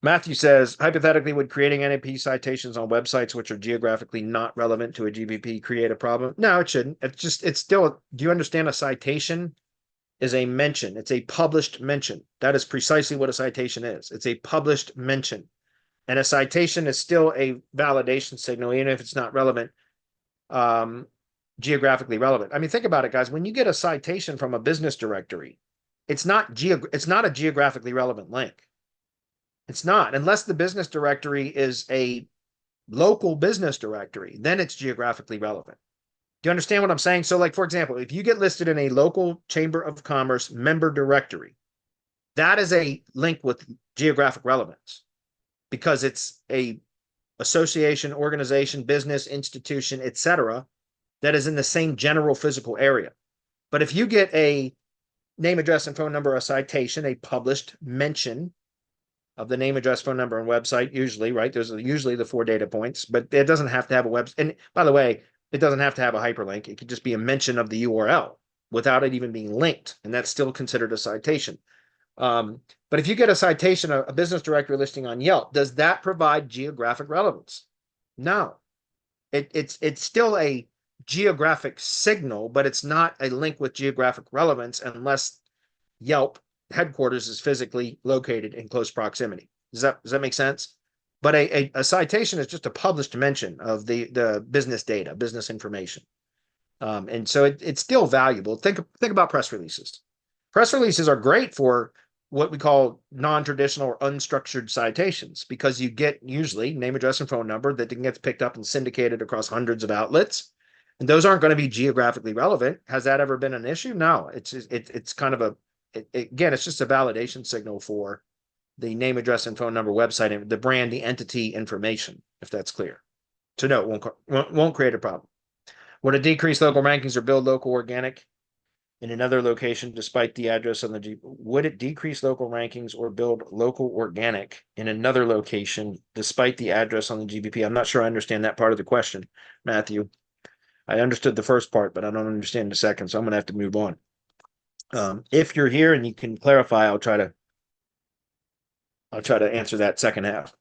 Matthew says, hypothetically, would creating NAP citations on websites which are geographically not relevant to a GBP create a problem? No, it shouldn't. It's still, do you understand a citation is a mention? It's a published mention. That is precisely what a citation is. It's a published mention. And a citation is still a validation signal, even if it's not relevant, um, geographically relevant. I mean, think about it, guys. When you get a citation from a business directory, it's not a geographically relevant link. It's not, unless the business directory is a local business directory, then it's geographically relevant. Do you understand what I'm saying? So, like, for example, if you get listed in a local Chamber of Commerce member directory, that is a link with geographic relevance because it's a association, organization, business, institution, etc., that is in the same general physical area. But if you get a name, address, and phone number, a citation, a published mention of the name, address, phone number, and website, usually, right? There's usually the 4 data points, but it doesn't have to have a website. And by the way, it doesn't have to have a hyperlink. It could just be a mention of the URL without it even being linked, and that's still considered a citation. But if you get a citation, a business directory listing on Yelp, does that provide geographic relevance? No. It's still a geographic signal, but it's not a link with geographic relevance unless Yelp headquarters is physically located in close proximity. Does that make sense? But a citation is just a published mention of the business data, business information. And so it's still valuable. Think about press releases. Press releases are great for what we call non-traditional or unstructured citations because you get usually name, address, and phone number that gets picked up and syndicated across hundreds of outlets. And those aren't going to be geographically relevant. Has that ever been an issue? No, it's kind of again, it's just a validation signal for the name, address, and phone number, website, and the brand, the entity information, if that's clear. So no, it won't create a problem. Would it decrease local rankings or build local organic in another location despite the address on the G? Would it decrease local rankings or build local organic in another location despite the address on the GBP? I'm not sure I understand that part of the question, Matthew. I understood the first part, but I don't understand the second, so I'm going to have to move on. If you're here and you can clarify, I'll try to answer that second half.